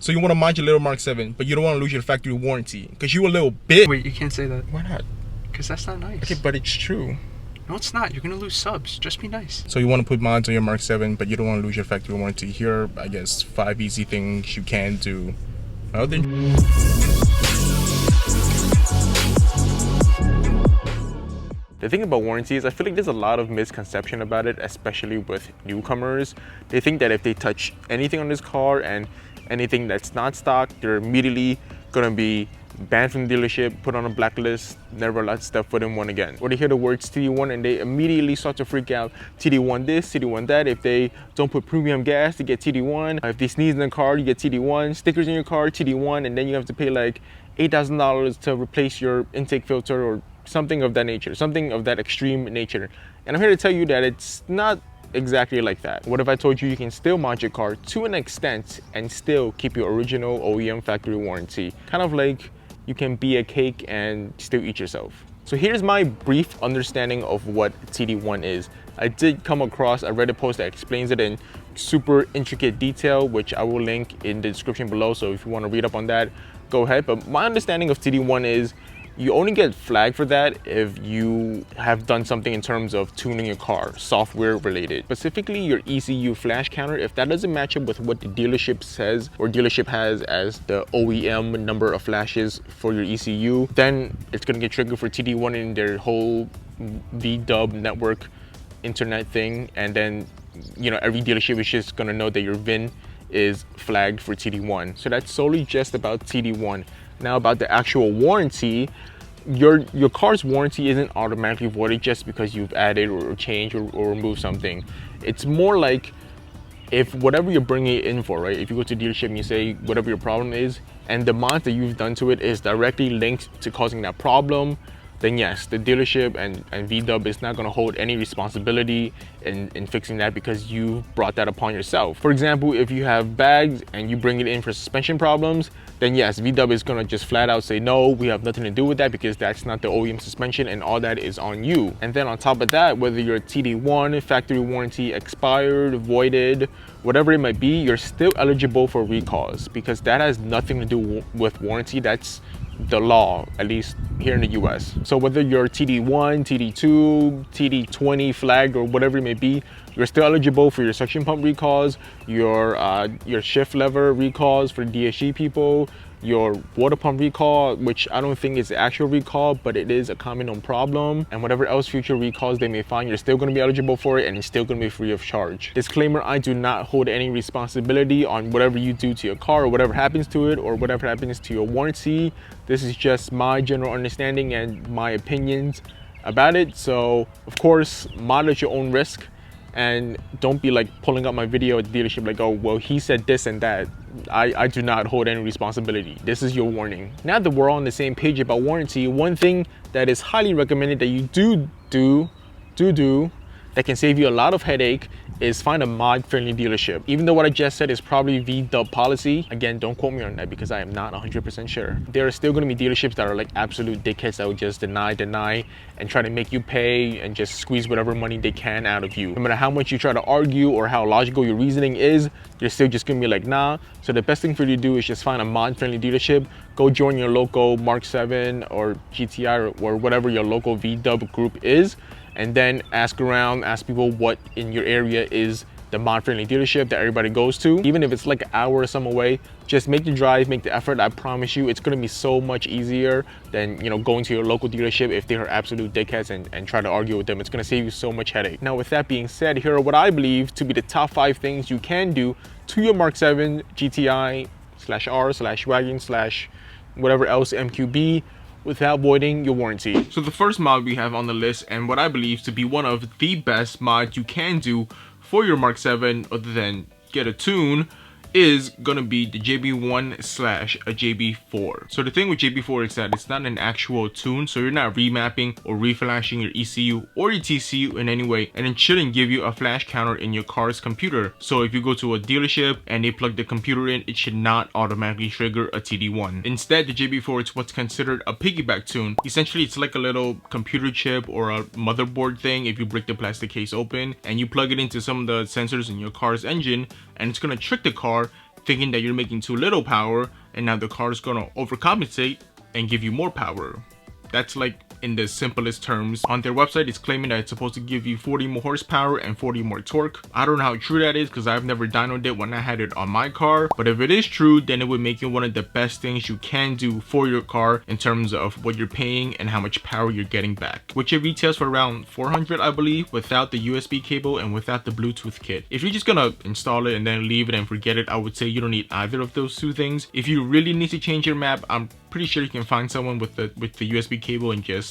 So you want to mod your little Mark 7, but you don't want to lose your factory warranty because you a little bitch. Wait, you can't say that. Why not? Because that's not nice. Okay, but it's true. No, it's not. You're gonna lose subs. Just be nice. So you want to put mods on your Mark 7, but you don't want to lose your factory warranty. Here are, I guess, 5 easy things you can do. Well, then. The thing about warranty is I feel like there's a lot of misconception about it, especially with newcomers. They think that if they touch anything on this car and anything that's not stock, they're immediately gonna be banned from the dealership, put on a blacklist, never let stuff foot in one again. Or they hear the words TD1 and they immediately start to freak out. TD1 this, TD1 that. If they don't put premium gas, they get TD1. If they sneeze in the car, you get TD1. Stickers in your car, TD1, and then you have to pay like $8,000 to replace your intake filter or something of that nature, something of that extreme nature. And I'm here to tell you that it's not exactly like that. What if I told you you can still mod your car to an extent and still keep your original OEM factory warranty? Kind of like you can be a cake and still eat yourself. So here's my brief understanding of what TD1 is. I did come across a Reddit post that explains it in super intricate detail, which I will link in the description below. So if you want to read up on that, go ahead. But my understanding of TD1 is you only get flagged for that if you have done something in terms of tuning your car, software related. Specifically your ECU flash counter, if that doesn't match up with what the dealership says or dealership has as the OEM number of flashes for your ECU, then it's gonna get triggered for TD1 in their whole VW network internet thing. And then, you know, every dealership is just gonna know that your VIN is flagged for TD1. So that's solely just about TD1. Now about the actual warranty, your car's warranty isn't automatically voided just because you've added or changed or removed something. It's more like if whatever you're bringing it in for, right? If you go to a dealership and you say whatever your problem is, and the mods that you've done to it is directly linked to causing that problem, then yes, the dealership and VW is not gonna hold any responsibility in fixing that because you brought that upon yourself. For example, if you have bags and you bring it in for suspension problems, then yes, VW is gonna just flat out say, no, we have nothing to do with that because that's not the OEM suspension and all that is on you. And then on top of that, whether you're TD1, factory warranty expired, voided, whatever it might be, you're still eligible for recalls because that has nothing to do with warranty. That's the law, at least here in the US. So whether you're TD1, TD2, TD20 flagged or whatever it may be, you're still eligible for your suction pump recalls, your shift lever recalls for DSG people, your water pump recall, which I don't think is the actual recall, but it is a common known problem, and whatever else future recalls they may find, you're still going to be eligible for it and it's still going to be free of charge. Disclaimer, I do not hold any responsibility on whatever you do to your car or whatever happens to it or whatever happens to your warranty. This is just my general understanding and my opinions about it. So of course, mod at your own risk. And don't be like pulling up my video at the dealership like, oh, well, he said this and that. I do not hold any responsibility. This is your warning. Now that we're on the same page about warranty, one thing that is highly recommended that you do that can save you a lot of headache is find a mod-friendly dealership. Even though what I just said is probably VW policy, again, don't quote me on that because I am not 100% sure. There are still gonna be dealerships that are like absolute dickheads that will just deny, and try to make you pay and just squeeze whatever money they can out of you. No matter how much you try to argue or how logical your reasoning is, you're still just gonna be like, nah. So the best thing for you to do is just find a mod-friendly dealership, go join your local Mark 7 or GTI or whatever your local VW group is, and then ask around, ask people what in your area is the mod-friendly dealership that everybody goes to. Even if it's like an hour or some away, just make the drive, make the effort. I promise you, it's gonna be so much easier than, you know, going to your local dealership if they are absolute dickheads and try to argue with them. It's gonna save you so much headache. Now, with that being said, here are what I believe to be the top 5 things you can do to your Mark 7 GTI /R wagon whatever else MQB without voiding your warranty. So the first mod we have on the list, and what I believe to be one of the best mods you can do for your Mark 7 other than get a tune, is gonna be the JB1/JB4. So the thing with JB4 is that it's not an actual tune, so you're not remapping or reflashing your ECU or your TCU in any way, and it shouldn't give you a flash counter in your car's computer. So if you go to a dealership and they plug the computer in, it should not automatically trigger a TD1. Instead, the JB4 is what's considered a piggyback tune. Essentially, it's like a little computer chip or a motherboard thing if you break the plastic case open and you plug it into some of the sensors in your car's engine, and it's gonna trick the car thinking that you're making too little power, and now the car is gonna overcompensate and give you more power. That's like in the simplest terms. On their website, it's claiming that it's supposed to give you 40 more horsepower and 40 more torque. I don't know how true that is because I've never dynoed it when I had it on my car, but if it is true, then it would make it one of the best things you can do for your car in terms of what you're paying and how much power you're getting back, which it retails for around 400, I believe, without the USB cable and without the Bluetooth kit. If you're just gonna install it and then leave it and forget it, I would say you don't need either of those two things. If you really need to change your map, I'm pretty sure you can find someone with the USB cable and just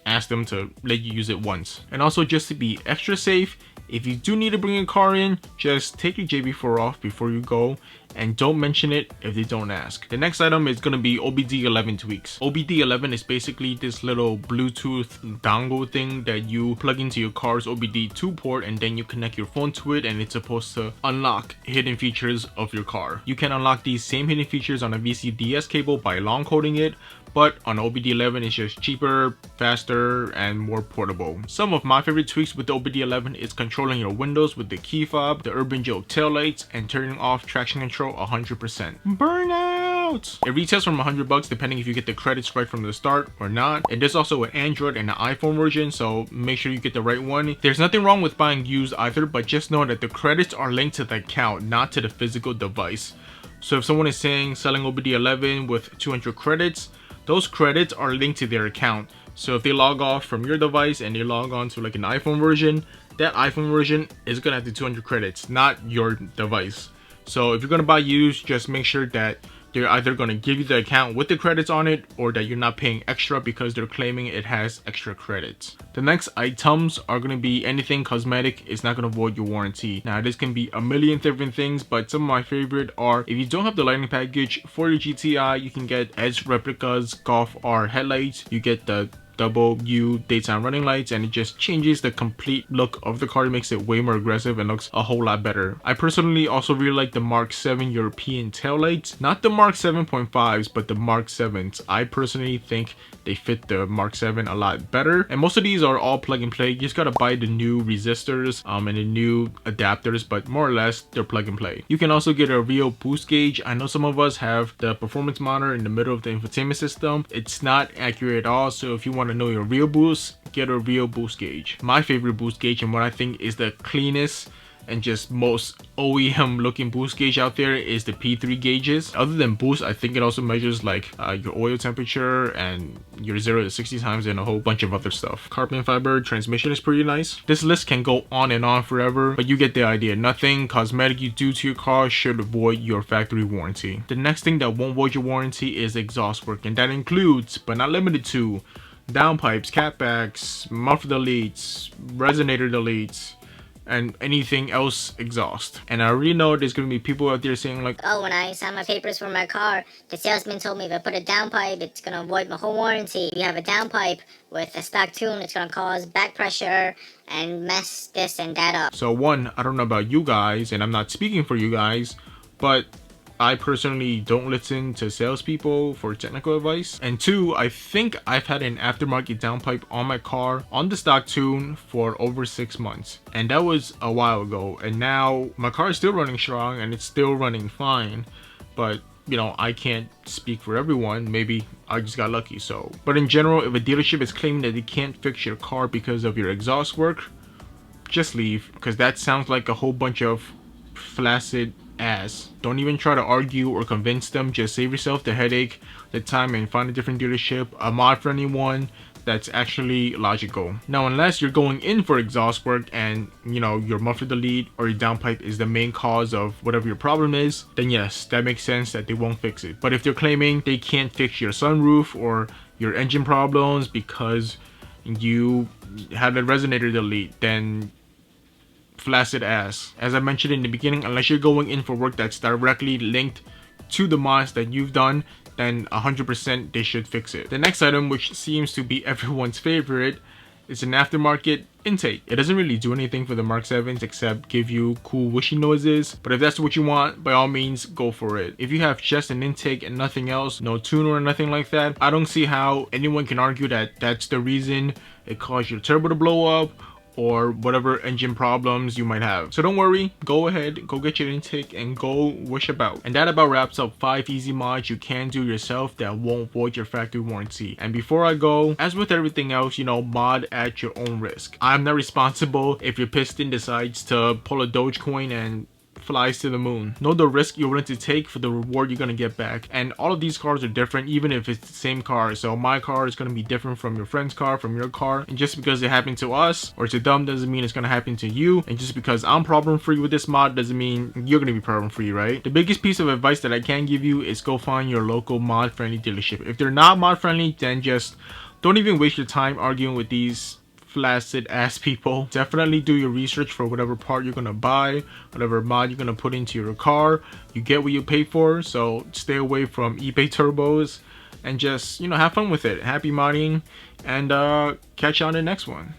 ask them to let you use it once. And also, just to be extra safe, if you do need to bring a car in, just take your JB4 off before you go and don't mention it if they don't ask. The next item is going to be OBD11 tweaks. OBD11 is basically this little Bluetooth dongle thing that you plug into your car's OBD2 port, and then you connect your phone to it, and it's supposed to unlock hidden features of your car. You can unlock these same hidden features on a VCDS cable by long coding it, but on OBD11 it's just cheaper, faster, and more portable. Some of my favorite tweaks with the OBD11 is controlling your windows with the key fob, the urban joke taillights, and turning off traction control 100%. Burnout! It retails from $100 depending if you get the credits right from the start or not. And there's also an Android and an iPhone version, so make sure you get the right one. There's nothing wrong with buying used either, but just know that the credits are linked to the account, not to the physical device. So if someone is saying selling OBD11 with 200 credits, those credits are linked to their account. So if they log off from your device and they log on to like an iPhone version, that iPhone version is gonna have the 200 credits, not your device. So if you're gonna buy used, just make sure that they're either gonna give you the account with the credits on it, or that you're not paying extra because they're claiming it has extra credits. The next items are gonna be anything cosmetic. It's not gonna void your warranty. Now this can be a million different things, but some of my favorite are, if you don't have the lighting package for your GTI, you can get Edge Replicas Golf R headlights. You get the double U daytime running lights, and it just changes the complete look of the car. It makes it way more aggressive and looks a whole lot better. I personally also really like the Mark 7 European taillights, not the Mark 7.5s, but the Mark 7s. I personally think they fit the Mark 7 a lot better, and most of these are all plug and play. You just gotta buy the new resistors and the new adapters, but more or less they're plug and play. You can also get a real boost gauge. I know some of us have the performance monitor in the middle of the infotainment system. It's not accurate at all, so if you want to know your real boost, get a real boost gauge. My favorite boost gauge, and what I think is the cleanest and just most OEM looking boost gauge out there, is the P3 gauges. Other than boost, I think it also measures like your oil temperature and your 0 to 60 times and a whole bunch of other stuff. Carbon fiber transmission is pretty nice. This list can go on and on forever, but you get the idea. Nothing cosmetic you do to your car should void your factory warranty. The next thing that won't void your warranty is exhaust work, and that includes, but not limited to, downpipes, catbacks, muffler deletes, resonator deletes, and anything else exhaust. And I already know there's gonna be people out there saying like, oh, when I signed my papers for my car, the salesman told me if I put a downpipe, it's gonna void my whole warranty. If you have a downpipe with a stock tune, it's gonna cause back pressure and mess this and that up. So one, I don't know about you guys, and I'm not speaking for you guys, but I personally don't listen to salespeople for technical advice. And two, I think I've had an aftermarket downpipe on my car on the stock tune for over 6 months, and that was a while ago. And now my car is still running strong and it's still running fine, but you know, I can't speak for everyone. Maybe I just got lucky. So, but in general, if a dealership is claiming that they can't fix your car because of your exhaust work, just leave, because that sounds like a whole bunch of flaccid ass. Don't even try to argue or convince them. Just save yourself the headache, the time, and find a different dealership, a mod-friendly one that's actually logical. Now, unless you're going in for exhaust work and you know your muffler delete or your downpipe is the main cause of whatever your problem is, then yes, that makes sense that they won't fix it. But if they're claiming they can't fix your sunroof or your engine problems because you had a resonator delete, then flaccid ass. As I mentioned in the beginning, unless you're going in for work that's directly linked to the mods that you've done, then 100% they should fix it. The next item, which seems to be everyone's favorite, is an aftermarket intake. It doesn't really do anything for the Mark 7s except give you cool whooshing noises, but if that's what you want, by all means go for it. If you have just an intake and nothing else, no tune or nothing like that, I don't see how anyone can argue that that's the reason it caused your turbo to blow up, or whatever engine problems you might have. So don't worry, go ahead, go get your intake and go wish about. And that about wraps up 5 easy mods you can do yourself that won't void your factory warranty. And before I go, as with everything else, you know, mod at your own risk. I'm not responsible if your piston decides to pull a Dogecoin and flies to the moon. Know the risk you're willing to take for the reward you're gonna get back. And all of these cars are different, even if it's the same car. So my car is gonna be different from your friend's car, from your car. And just because it happened to us or to them doesn't mean it's gonna happen to you. And just because I'm problem free with this mod doesn't mean you're gonna be problem free, right? The biggest piece of advice that I can give you is go find your local mod friendly dealership. If they're not mod friendly, then just don't even waste your time arguing with these flaccid ass people. Definitely do your research for whatever part you're gonna buy, whatever mod you're gonna put into your car. You get what you pay for, so stay away from eBay turbos and just, you know, have fun with it. Happy modding, and catch you on the next one.